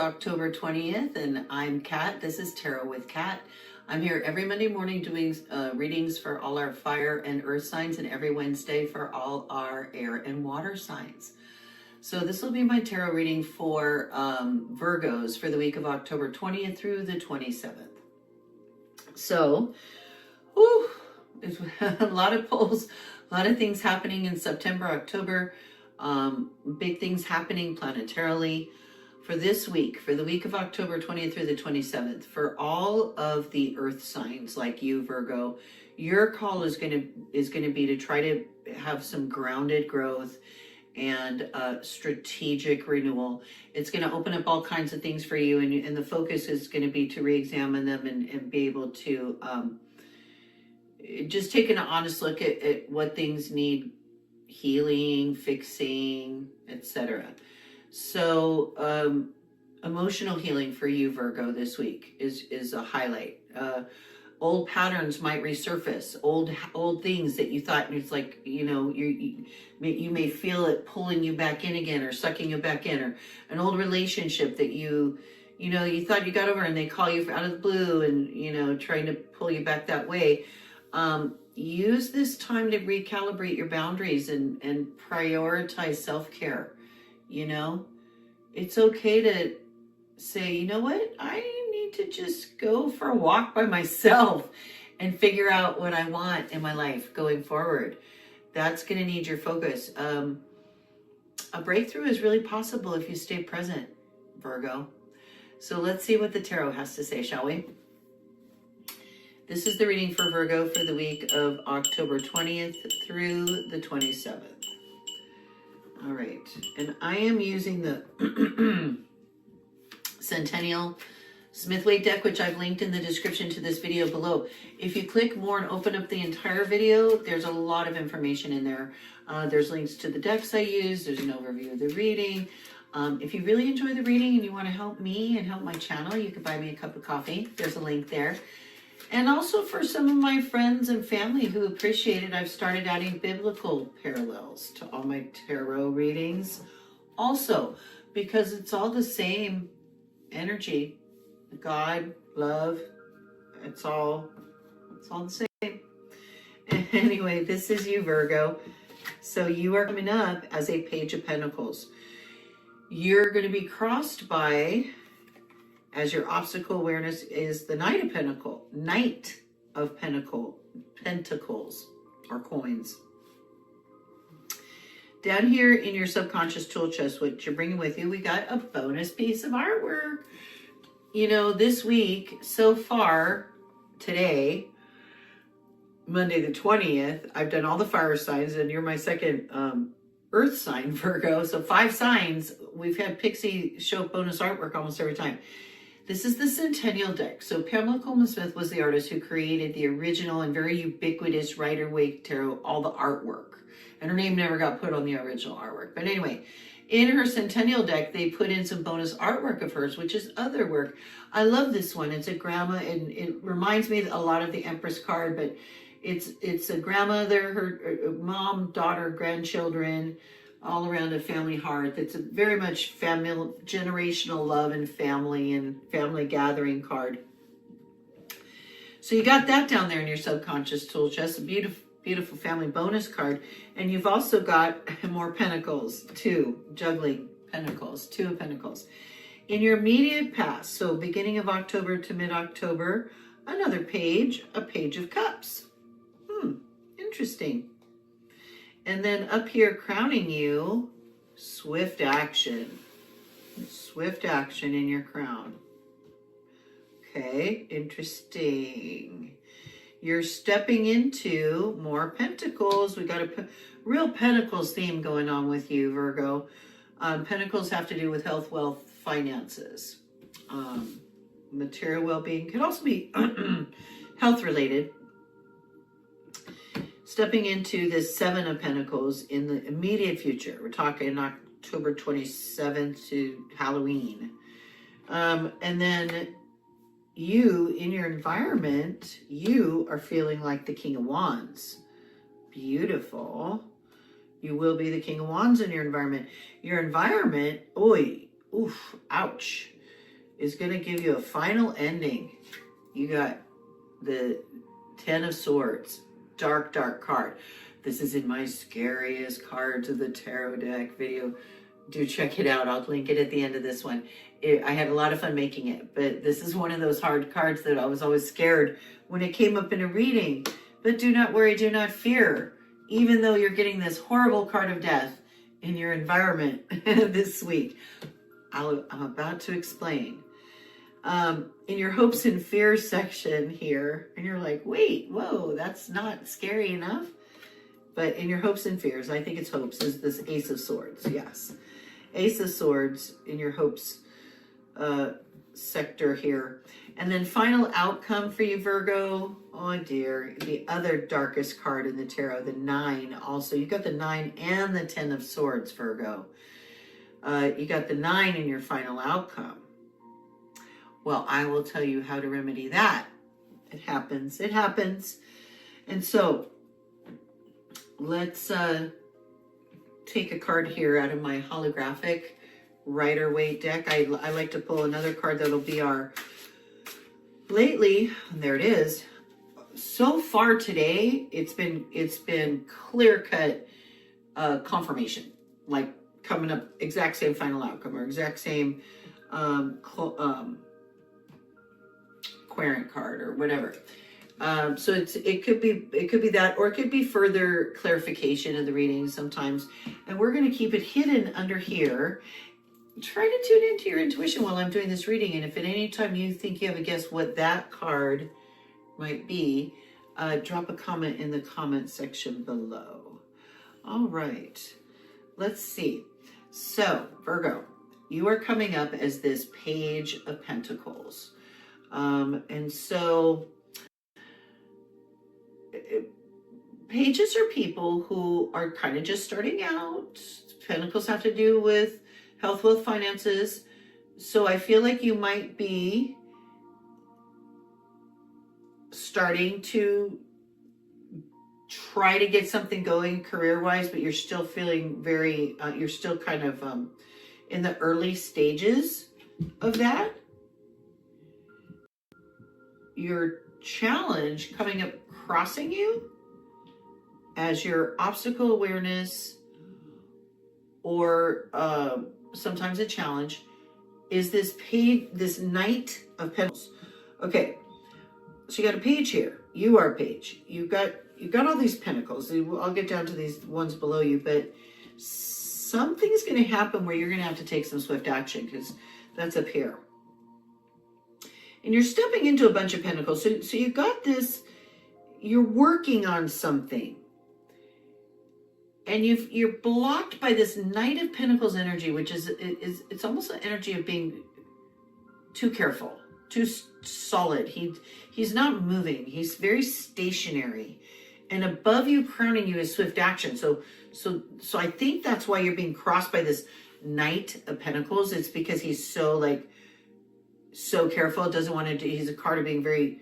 October 20th, and I'm Kat. This is Tarot with Kat. I'm here every Monday morning doing readings for all our fire and earth signs, and every Wednesday for all our air and water signs. So this will be my tarot reading for Virgos for the week of October 20th through the 27th. So, there's a lot of polls, a lot of things happening in September, October. Big things happening planetarily for this week, for the week of October 20th through the 27th. For all of the earth signs like you, Virgo, your call is going to be to try to have some grounded growth and strategic renewal. It's going to open up all kinds of things for you, and the focus is going to be to re-examine them and be able to just take an honest look at what things need healing, fixing, etc. So emotional healing for you, Virgo, this week is a highlight. Old patterns might resurface, old things that you thought, it's like, you may feel it pulling you back in again or sucking you back in, or an old relationship that you thought you got over and they call you out of the blue and, trying to pull you back that way. Use this time to recalibrate your boundaries and prioritize self-care. It's okay to say, you know what, I need to just go for a walk by myself and figure out what I want in my life going forward. That's going to need your focus. A breakthrough is really possible if you stay present, Virgo. So let's see what the tarot has to say, shall we? This is the reading for Virgo for the week of October 20th through the 27th. All right. And I am using the Centennial Smith-Waite deck, which I've linked in the description to this video below. If you click more and open up the entire video, there's a lot of information in there. There's links to the decks I use. There's an overview of the reading. If you really enjoy the reading and you want to help me and help my channel, you can buy me a cup of coffee. There's a link there. And also for some of my friends and family who appreciate it, I've started adding biblical parallels to all my tarot readings. Also, because it's all the same energy. God, love, it's all the same. Anyway, this is you, Virgo. So you are coming up as a Page of Pentacles. You're going to be crossed by, as your obstacle awareness is the Knight of Pentacles, or coins. Down here in your subconscious tool chest, what you're bringing with you, we got a bonus piece of artwork. This week, so far, today, Monday the 20th, I've done all the fire signs, and you're my second earth sign, Virgo. So 5 signs. We've had Pixie show bonus artwork almost every time. This is the Centennial deck. So Pamela Coleman Smith was the artist who created the original and very ubiquitous Rider-Waite tarot, all the artwork. And her name never got put on the original artwork. But anyway, in her Centennial deck, they put in some bonus artwork of hers, which is other work. I love this one. It's a grandma, and it reminds me a lot of the Empress card, but it's a grandmother, her mom, daughter, grandchildren, all around a family hearth. It's a very much family, generational love and family gathering card. So you got that down there in your subconscious tool chest, a beautiful family bonus card. And you've also got more pentacles, 2 juggling pentacles, 2 of pentacles. In your immediate past, so beginning of October to mid-October, another page, a Page of Cups. Interesting. And then up here crowning you, swift action. Swift action in your crown. Okay, interesting. You're stepping into more pentacles. We got a real pentacles theme going on with you, Virgo. Pentacles have to do with health, wealth, finances. Material well-being. Could also be health related. Stepping into this 7 of Pentacles in the immediate future. We're talking October 27th to Halloween. And then you, in your environment, you are feeling like the King of Wands. Beautiful. You will be the King of Wands in your environment. Your environment, ouch. is going to give you a final ending. You got the 10 of Swords, dark, dark card. This is in my scariest cards of the tarot deck video. Do check it out. I'll link it at the end of this one. I had a lot of fun making it, but this is one of those hard cards that I was always scared when it came up in a reading. But do not worry, do not fear. Even though you're getting this horrible card of death in your environment this week, I'm about to explain. In your hopes and fears section here, and you're like, wait, whoa, that's not scary enough. But in your hopes and fears, I think it's hopes, is this Ace of Swords. Yes. Ace of Swords in your hopes sector here. And then final outcome for you, Virgo. Oh dear, the other darkest card in the tarot, the 9. Also, you got the 9 and the 10 of Swords, Virgo. You got the 9 in your final outcome. Well, I will tell you how to remedy that. It happens. It happens. And so let's take a card here out of my holographic Rider-Waite deck. I like to pull another card that'll be our lately. There it is. So far today, it's been clear-cut confirmation, like coming up exact same final outcome or exact same querent card or whatever. So it could be that, or it could be further clarification of the reading sometimes. And we're going to keep it hidden under here. Try to tune into your intuition while I'm doing this reading. And if at any time you think you have a guess what that card might be, drop a comment in the comment section below. All right, let's see. So Virgo, you are coming up as this Page of Pentacles. And so pages are people who are kind of just starting out. Pentacles have to do with health, wealth, finances. So I feel like you might be starting to try to get something going career-wise, but you're still feeling very, you're still kind of in the early stages of that. Your challenge coming up crossing you as your obstacle awareness, or sometimes a challenge, is this page, this Knight of Pentacles. Okay, so you got a page here. You are a page. You've got all these pentacles. I'll get down to these ones below you, but something's going to happen where you're going to have to take some swift action, because that's up here. And you're stepping into a bunch of pentacles. So you've got this, you're working on something. And you're blocked by this Knight of Pentacles energy, which is it's almost an energy of being too careful, too solid. He's not moving. He's very stationary. And above you, crowning you, is swift action. So I think that's why you're being crossed by this Knight of Pentacles. It's because he's so careful. Doesn't want to do. He's a card of being very,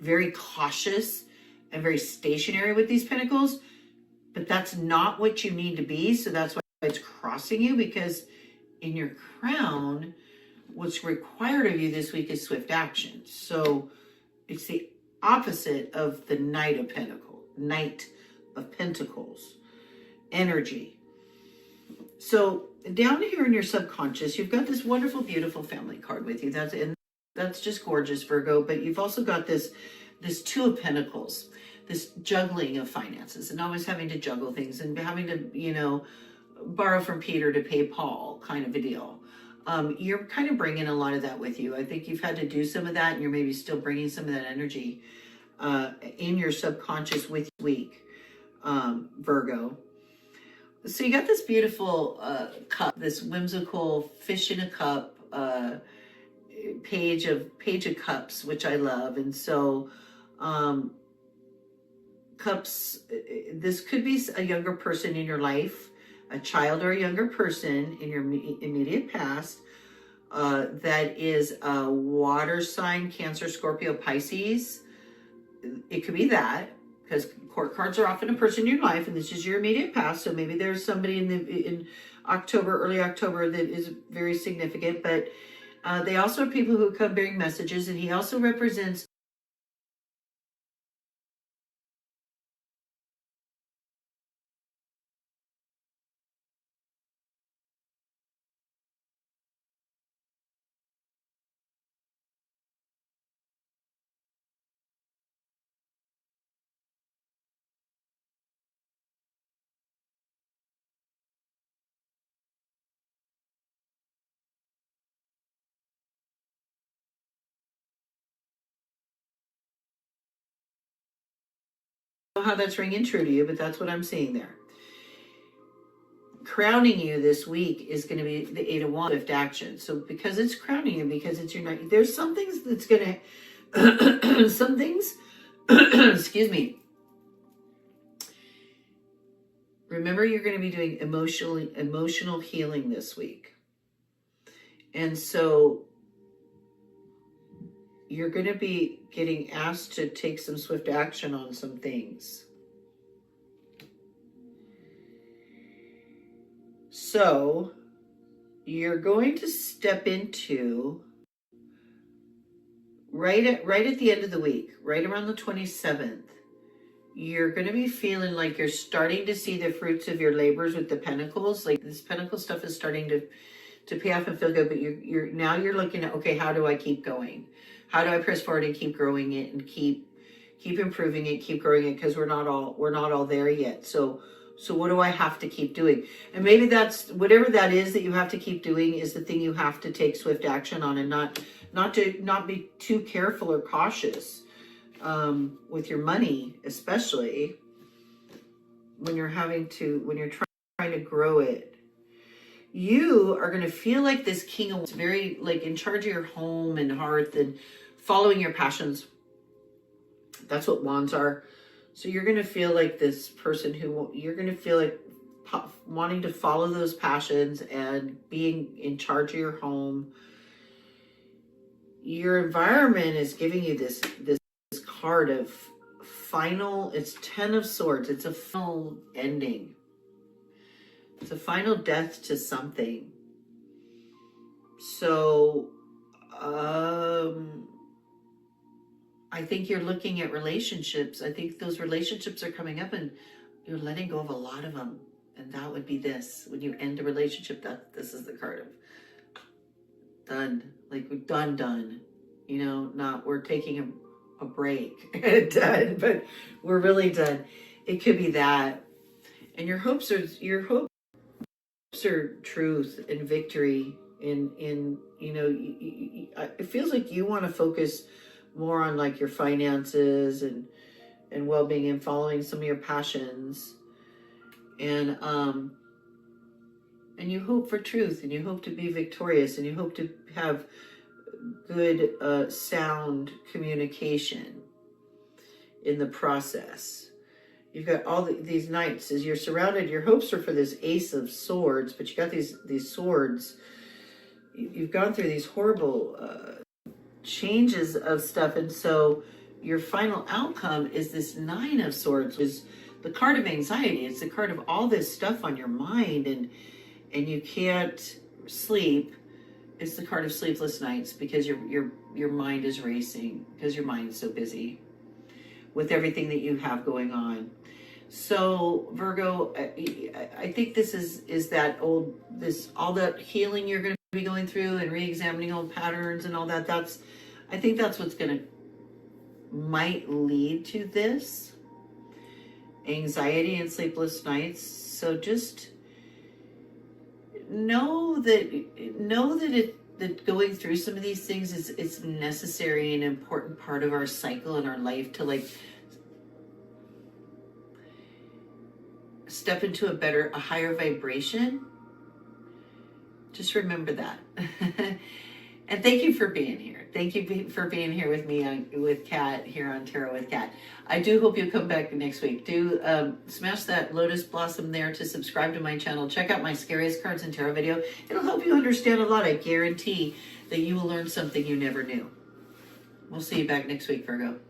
very cautious and very stationary with these pentacles. But that's not what you need to be. So that's why it's crossing you, because in your crown, what's required of you this week is swift action. So it's the opposite of the Knight of Pentacles energy. So down here in your subconscious, you've got this wonderful, beautiful family card with you. That's just gorgeous, Virgo. But you've also got this Two of Pentacles, this juggling of finances, and always having to juggle things and having to, borrow from Peter to pay Paul kind of a deal. You're kind of bringing a lot of that with you. I think you've had to do some of that, and you're maybe still bringing some of that energy in your subconscious with week, Virgo. So you got this beautiful cup, this whimsical fish in a cup, page of cups, which I love. And so cups, this could be a younger person in your life, a child or a younger person in your immediate past that is a water sign, Cancer, Scorpio, Pisces. It could be that, because court cards are often a person in your life, and this is your immediate past. So maybe there's somebody in October, early October, that is very significant. But They also are people who come bearing messages, and he also represents how that's ringing true to you, but that's what I'm seeing there. Crowning you this week is going to be the 8 of Wands, swift action. So because it's crowning you, because it's your night, there's some things that's going to, some things, excuse me. Remember, you're going to be doing emotional healing this week. And so you're going to be getting asked to take some swift action on some things. So you're going to step into right at the end of the week, right around the 27th, you're going to be feeling like you're starting to see the fruits of your labors with the Pentacles. Like this Pentacle stuff is starting to pay off and feel good, but you're looking at, okay, how do I keep going? How do I press forward and keep growing it and keep improving it, keep growing it? Because we're not all there yet. So what do I have to keep doing? And maybe that's whatever that is that you have to keep doing is the thing you have to take swift action on, and not be too careful or cautious with your money, especially when you're trying to grow it. You are going to feel like this king of very like in charge of your home and hearth and following your passions. That's what wands are. So you're going to feel like this person you're going to feel like wanting to follow those passions and being in charge of your home. Your environment is giving you this card of final, it's 10 of swords. It's a final ending. It's a final death to something. So, I think you're looking at relationships. I think those relationships are coming up and you're letting go of a lot of them. And that would be this. When you end a relationship, this is the card of done. Like we're done. You know, not we're taking a break. Done, but we're really done. It could be that. And your hopes are truth and victory in you know, it feels like you want to focus more on like your finances and well-being and following some of your passions, and you hope for truth, and you hope to be victorious, and you hope to have good sound communication in the process. You've got all these knights as you're surrounded. Your hopes are for this ace of swords, but you got these swords. You've gone through these horrible changes of stuff, and so your final outcome is this 9 of swords, which is the card of anxiety. It's the card of all this stuff on your mind, and you can't sleep. It's the card of sleepless nights because your mind is racing, because your mind is so busy with everything that you have going on. So Virgo, I think this is that all that healing you're going to be going through and re-examining old patterns and all that. I think that's what's might lead to this anxiety and sleepless nights. So just know that going through some of these things is necessary and an important part of our cycle in our life to like step into a higher vibration. Just remember that. And thank you for being here. Thank you for being here with me with Kat here on Tarot with Kat. I do hope you'll come back next week. Do smash that lotus blossom there to subscribe to my channel. Check out my scariest cards and tarot video. It'll help you understand a lot. I guarantee that you will learn something you never knew. We'll see you back next week, Virgo.